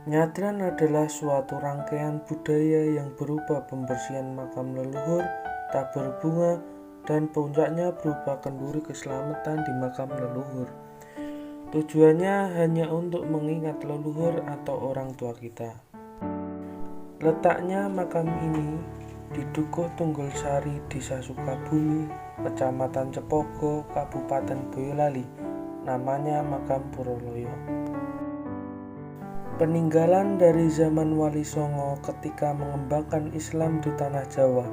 Nyadran adalah suatu rangkaian budaya yang berupa pembersihan makam leluhur, tabur bunga, dan puncaknya berupa kenduri keselamatan di makam leluhur. Tujuannya hanya untuk mengingat leluhur atau orang tua kita. Letaknya makam ini di Dukuh Tunggulsari, Desa Sukabumi, Kecamatan Cepogo, Kabupaten Boyolali. Namanya makam Puroloyo. Peninggalan dari zaman Wali Songo ketika mengembangkan Islam di tanah Jawa,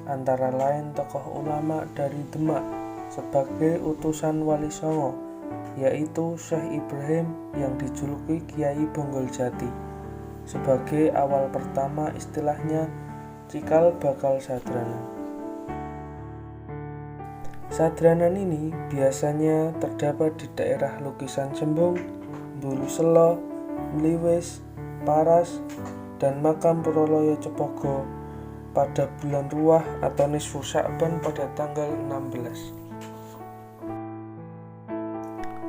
antara lain tokoh ulama dari Demak sebagai utusan Wali Songo, yaitu Syekh Ibrahim yang dijuluki Kiai Bonggol-Jati, sebagai awal pertama istilahnya cikal bakal sadranan. Sadranan ini biasanya terdapat di daerah Lukisan Sembung, Bulu Selo, Mliwis, Paras, dan makam Puroloyo Cepogo pada bulan Ruah atau Nisfu Sya'ban pada tanggal 16.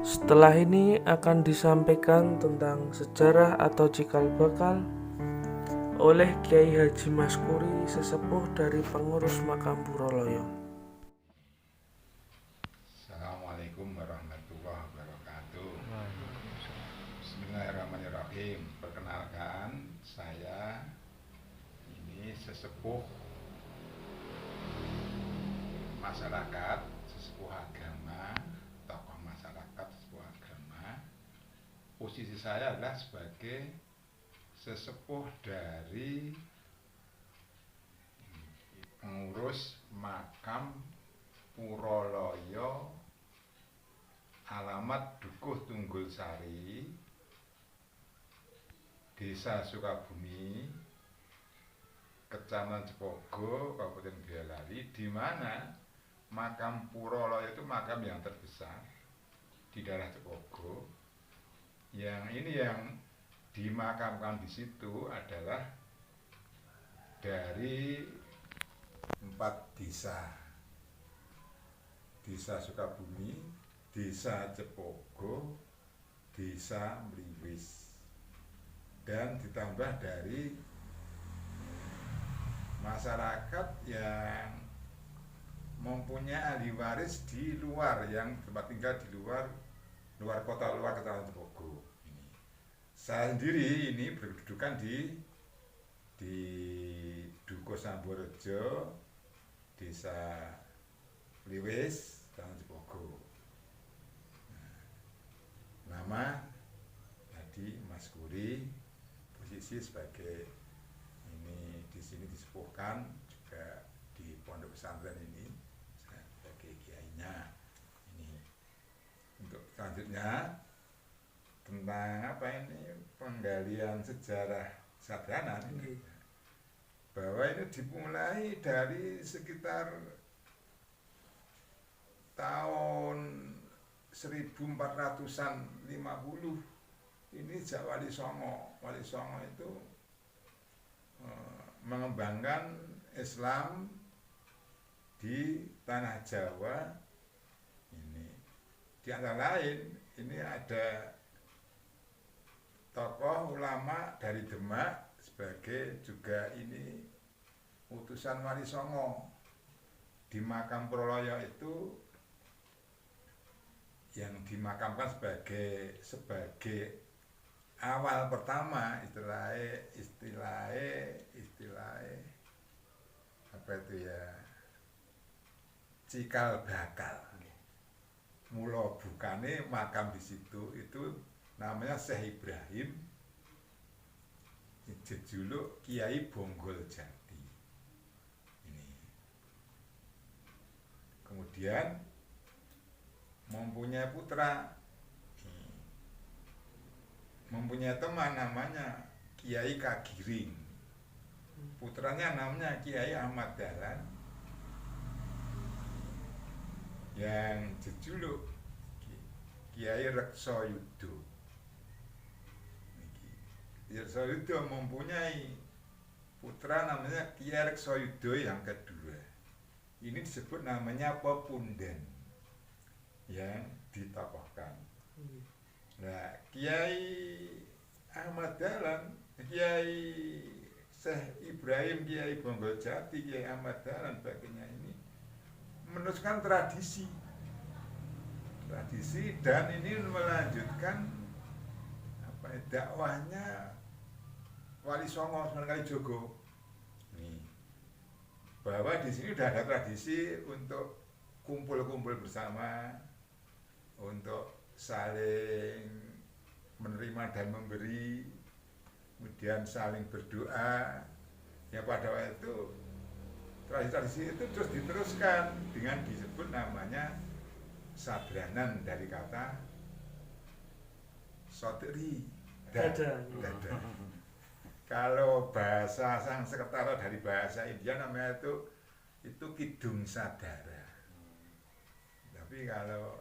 Setelah ini akan disampaikan tentang sejarah atau cikal bakal oleh Kiai Haji Maskuri, sesepuh dari pengurus makam Puroloyo. Assalamualaikum warahmatullahi wabarakatuh. Bismillahirrahmanirrahim. Perkenalkan, saya ini sesepuh masyarakat, sesepuh agama, tokoh masyarakat, sesepuh agama. Posisi saya adalah sebagai sesepuh dari pengurus makam Puroloyo, alamat Dukuh Tunggulsari, Desa Sukabumi, Kecamatan Cepogo, Kabupaten Boyolali, di mana makam Puroloyo itu makam yang terbesar di daerah Cepogo. Yang ini yang dimakamkan di situ adalah dari 4 desa: Desa Sukabumi, Desa Cepogo, Desa Mliwis, dan ditambah dari masyarakat yang mempunyai ahli waris di luar, yang tempat tinggal di luar kota, luar Kecamatan Cepogo. Saya sendiri ini berkedudukan di Dukuh Samborejo, Desa Mliwis, Kecamatan Cepogo. Nama tadi Maskuri, posisi sebagai ini di sini disepuhkan, juga di pondok pesantren ini saya sebagai kiainya. Ini untuk selanjutnya tentang apa ini, penggalian sejarah sadranan ini, bahwa ini dimulai dari sekitar tahun 1450. Ini sejak Wali Songo itu mengembangkan Islam di tanah Jawa ini. Di antara lain ini ada tokoh ulama dari Demak sebagai juga ini utusan Wali Songo. Di makam Puroloyo itu yang dimakamkan sebagai awal pertama, istilahnya apa itu ya, cikal bakal. Mula bukane makam di situ itu namanya Syekh Ibrahim, jejuluk Kiai Bonggol-Jati. Ini. Kemudian mempunyai putra, mempunyai teman namanya Kiai Kagiring. Putranya namanya Kiai Ahmad Dahlan, yang jejuluk Kiai Reksoyudo. Reksoyudo mempunyai putra namanya Kiai Reksoyudo yang kedua. Ini disebut namanya Pepunden yang ditokohkan. Nah, Kiai Ahmad Dahlan, Kiai Syekh Ibrahim, Kiai Bonggojati, Kiai Ahmad Dahlan, sebagainya ini meneruskan tradisi dan ini melanjutkan dakwahnya Wali Songo Sunan Kalijogo. Nih, bahwa di sini sudah ada tradisi untuk kumpul-kumpul bersama, untuk saling menerima dan memberi, kemudian saling berdoa. Ya pada waktu itu tradisi itu terus diteruskan dengan disebut namanya sadranan dari kata sotri, dada. Kalau bahasa Sanskerta dari bahasa India namanya itu kidung sadara. Tapi kalau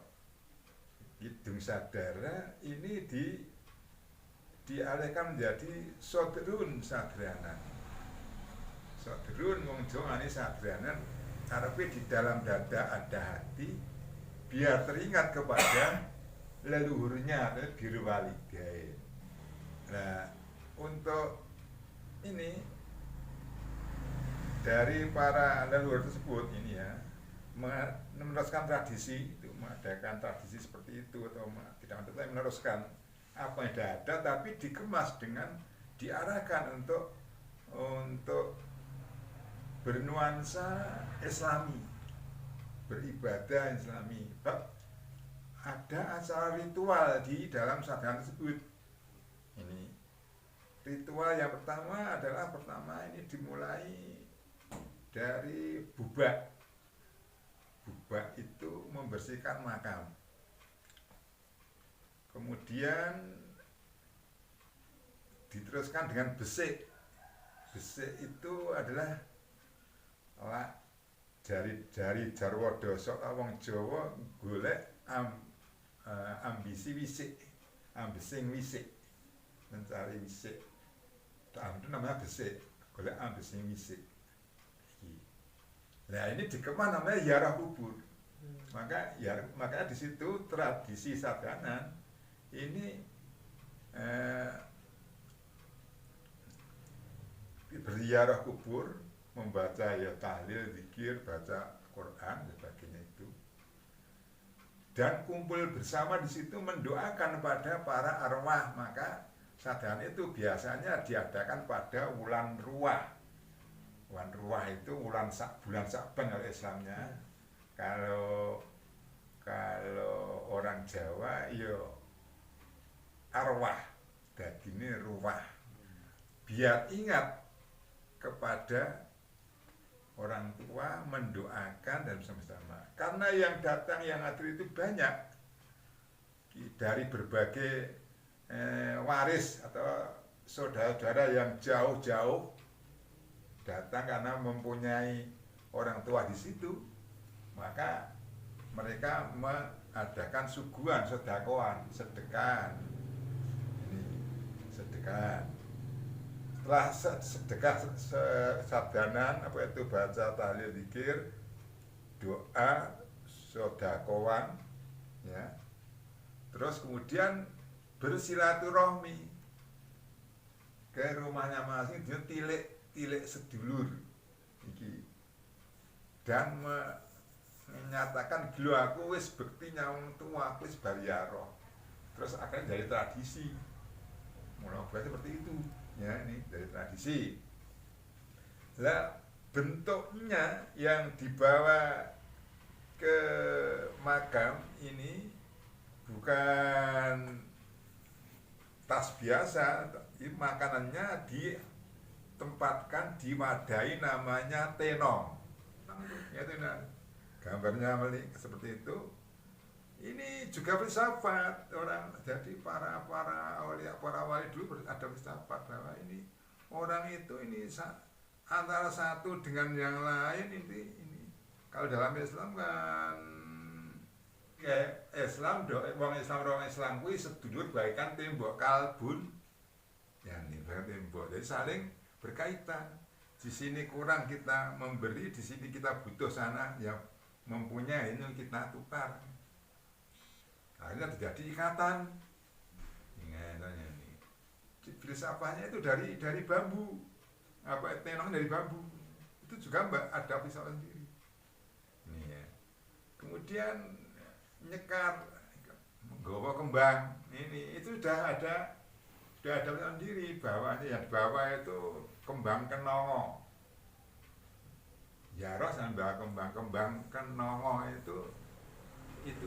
kidung sadara ini dialihkan menjadi sodrun sadranan. Sodrun wong Jawa ini sadranan, karena di dalam dada ada hati, biar teringat kepada leluhurnya, biru walidain. Nah, untuk ini dari para leluhur tersebut ini ya meneruskan tradisi itu, mengadakan tradisi seperti itu atau tidak meneruskan apa yang ada, tapi dikemas dengan diarahkan untuk bernuansa Islami, beribadah Islami. Ada acara ritual di dalam sadranan tersebut. Ini ritual yang pertama adalah ini dimulai dari bubak. Bubak itu membersihkan makam. Kemudian diteruskan dengan besik. Besik itu adalah jari jarwo dosa wong Jawa golek ambisi wisik, ambising wisik, mencari wisik. Itu namanya besik, golek ambising wisik. Nah ini dikemas namanya ziarah kubur. Makanya di situ tradisi sadranan ini berziarah kubur, membaca ya tahlil, zikir, baca Quran, sebagainya itu. Dan kumpul bersama di situ mendoakan pada para arwah. Maka sadranan itu biasanya diadakan pada wulan ruwah. Wulan ruwah itu bulan Sa'ban kalau Islamnya. Kalau orang Jawa ya arwah, dadine ruwah. Biar ingat kepada orang tua, mendoakan dan bersama-sama. Karena yang datang, yang hadir itu banyak dari berbagai waris atau saudara-saudara yang jauh-jauh datang karena mempunyai orang tua di situ. Maka mereka mengadakan suguhan, sedekah. Ini sedekah. Setelah sedekah sadranan, baca tahlil, zikir, doa, sedekahwan, ya. Terus kemudian bersilaturahmi ke rumahnya masing, dia tilik sedulur iki, dan menyatakan gelo aku wis bekti nyawang tua, aku wis bariaro. Terus akhirnya dari tradisi mulai seperti itu. Ya, ini dari tradisi. Lah bentuknya yang dibawa ke makam ini bukan tas biasa, tapi makanannya ditempatkan, diwadahi, namanya tenong. Ya, gambarnya seperti itu. Ini juga filsafat orang, jadi para wali dulu ada filsafat bahwa ini orang itu antara satu dengan yang lain ini kalau dalam Islam kan ya orang Islam kuwi sedulur bagaikan tembok kalbun, ya ini bagaikan tembok, jadi saling berkaitan. Di sini kurang kita memberi, di sini kita butuh sana yang mempunyai ini kita tukar. Akhirnya terjadi ikatan. Ini. filsafatnya itu dari bambu, tenong dari bambu, itu juga ada filsafat sendiri. Ini ya. Kemudian nyekar, menggawa kembang, ini itu sudah ada filsafat sendiri. Bawahnya yang di bawah itu kembang kenongo. Jaro sambil kembang kenongo itu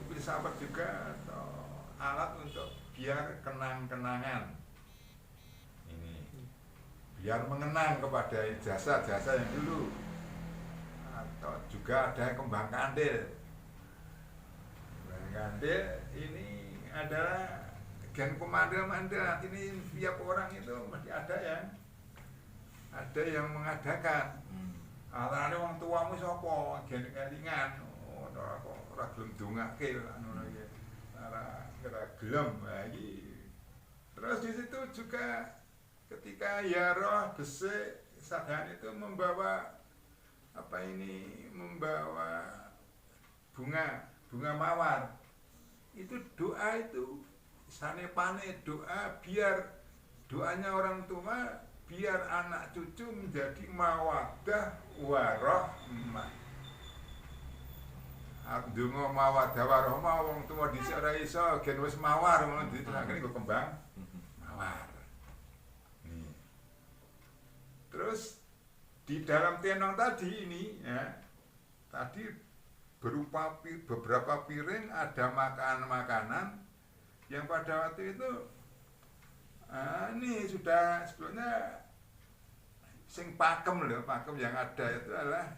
filsafat juga atau alat untuk biar kenang-kenangan. Ini biar mengenang kepada jasa-jasa yang dulu. Atau juga ada kembang kandil. Kembang kandil ini adalah gen pemandil-mandil. Ini tiap orang itu mesti ada yang mengadakan. Arane wong tuamu sapa? Gen kelingan. Ora gelem dongake ngono iki. Ora gelem. Terus di situ juga ketika Yaroh Besik Sadhan itu membawa bunga mawar. Itu doa itu sanepane doa biar doanya orang tua biar anak cucu menjadi mawaddah warahmah. Ndonga mawaddah warahmah wong tuwa dhisik ora iso gen wis mawar ngono diterangke nggo kembang mawar. Terus di dalam tenong tadi ini ya, tadi berupa beberapa piring ada makanan-makanan yang pada waktu itu ini sudah sebelumnya sing pakem yang ada itu adalah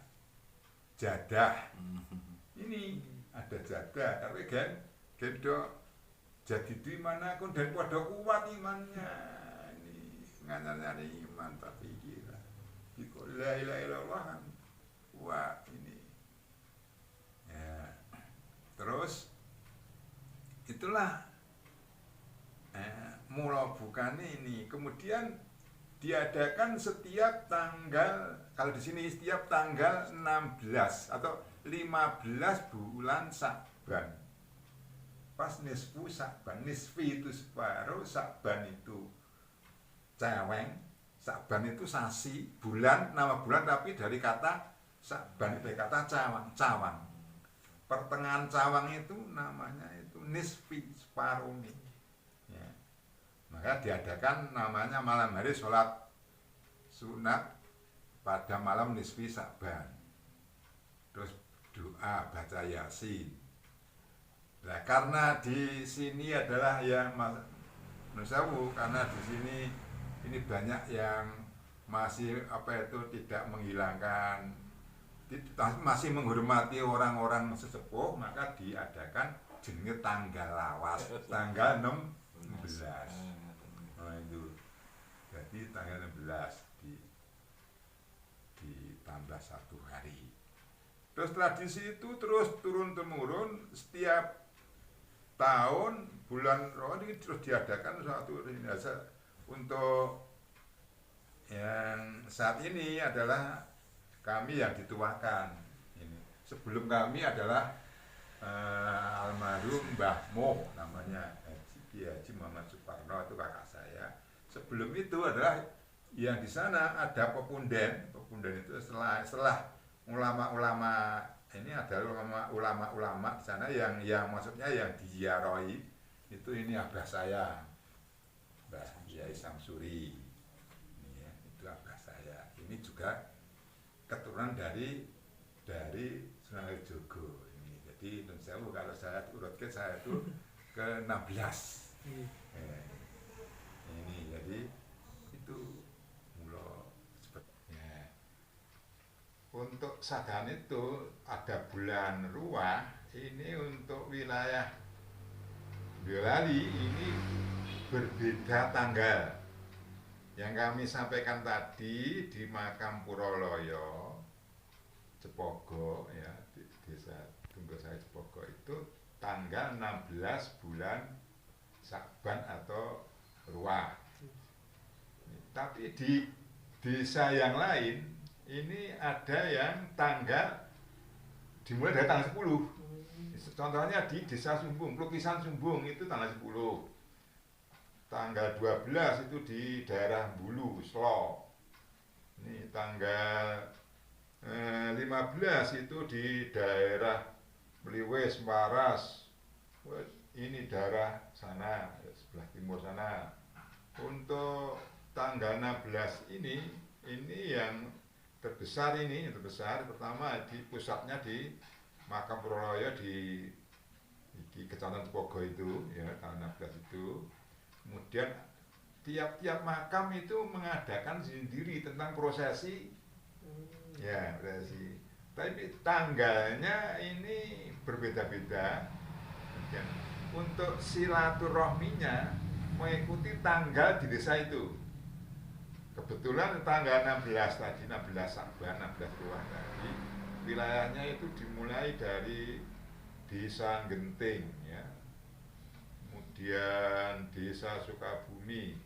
jadah. Ini ada jadah, tapi gendok jadi di mana pun dan pada kuat imannya. Ini nganar iman tapi gila. Dikul la ilaha illallah wah ini. Ya. Terus itulah mula bukane ini. Kemudian diadakan setiap tanggal, kalau di sini setiap tanggal 16 atau 15 bulan Sya'ban. Pas nisfu Sya'ban, nisfi itu separuh, Sya'ban itu ceweng, Sya'ban itu sasi, bulan, nama bulan tapi dari kata Sya'ban itu dari kata cawang. Pertengahan cawang itu namanya itu nisfi, separuh nih. Ya. Maka diadakan namanya malam hari sholat sunat pada malam nisfi Sya'ban. Terus doa baca Yasin. Nah, karena di sini adalah yang nusawu, karena di sini ini banyak yang masih tidak menghilangkan, masih menghormati orang-orang sesepuh, maka diadakan jenenge tanggal lawas, tanggal 16. Nah itu. Jadi tanggal 16 ditambah 1 hari. Terus tradisi itu terus turun-temurun setiap tahun bulan Ramadan ini terus diadakan suatu ritual untuk yang saat ini adalah kami yang dituakan. Ini sebelum kami adalah almarhum Mbah Moh namanya Haji Muhammad Suparno, itu kakak saya. Sebelum itu adalah yang di sana ada pepunden itu setelah ulama-ulama ini adalah ulama-ulama di sana yang maksudnya yang diziarahi itu ini abah saya Mbah Yai Samsuri ini ya, itu abah saya. Ini juga keturunan dari Sunan Kalijogo ini. Jadi nun sewu kalau saya urutkan saya itu ke-16. Ini jadi itu mula sepertinya. Untuk Sadhan itu ada bulan Ruah, ini untuk wilayah Boyolali ini berbeda tanggal. Yang kami sampaikan tadi di makam Puroloyo Cepogo ya, di desa Tunggosari Cepogo itu tanggal 16 bulan Sya'ban atau Ruah. Tapi di desa yang lain ini ada yang tanggal dimulai dari tanggal 10. Contohnya di desa Sumbung, Lukisan Sumbung itu tanggal 10. tanggal 12 itu di daerah Bulu, Slo. Ini tanggal 15 itu di daerah Meliwis, Waras. Ini daerah sana, sebelah timur sana. Untuk tanggal 16 ini yang terbesar pertama di pusatnya di Makam Puroloyo di Kecamatan Pogo itu ya, tanggal 16 itu. Kemudian tiap-tiap makam itu mengadakan sendiri tentang prosesi ya, prosesi, tapi tanggalnya ini berbeda-beda. Dan untuk silaturahminya mengikuti tanggal di desa itu. Kebetulan tanggal 16 tadi, 16 Saban, 16 Ruah tadi, wilayahnya itu dimulai dari Desa Genting ya, kemudian Desa Sukabumi,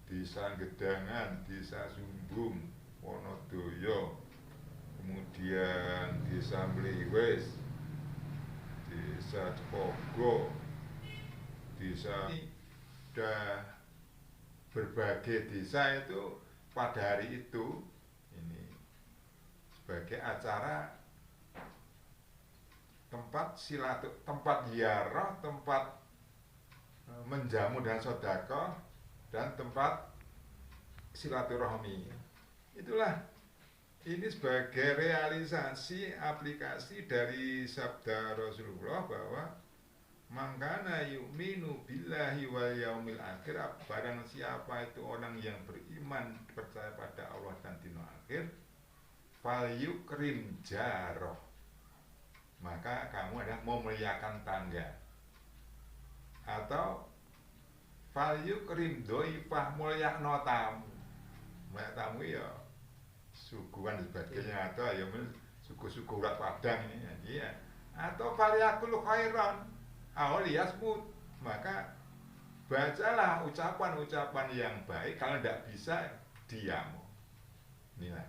Desa Gedangan, Desa Sumbung, Wonodoyo, kemudian Desa Mliwis, Desa Cepogo, desa sudah berbagai desa itu pada hari itu ini sebagai acara tempat tempat ziarah, tempat menjamu dan sedekah, dan tempat silaturahmi. Itulah ini sebagai realisasi aplikasi dari sabda Rasulullah bahwa mangkana yu'minu billahi wal yaumil akhir, barang siapa itu orang yang beriman, percaya pada Allah dan dino akhir, fal yukrim jaroh, maka kamu adalah memuliakan tangga. Atau fal yukrim doifah, mulyakno tamu. Mulyak tamu ya suguhan sebagainya, atau ya suku-suku urat Padang ini ya. Atau fal yakul khairan awliyasmut, maka bacalah ucapan-ucapan yang baik. Kalau tidak bisa diam. Inilah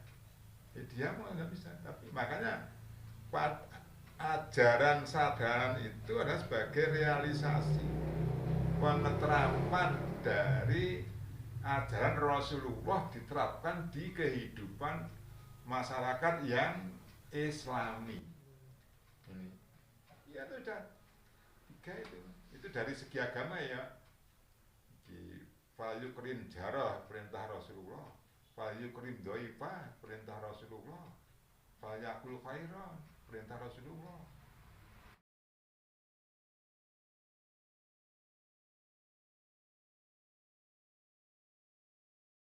diam nggak bisa. Tapi makanya ajaran sadaran itu adalah sebagai realisasi penerapan dari ajaran Rasulullah diterapkan di kehidupan masyarakat yang Islami. Ini ya sudah tiga itu dari segi agama ya. Di fal yukrim jarah, perintah Rasulullah. Fal yukrim doifah, perintah Rasulullah. Fal yakul khairan, perintah Rasulullah.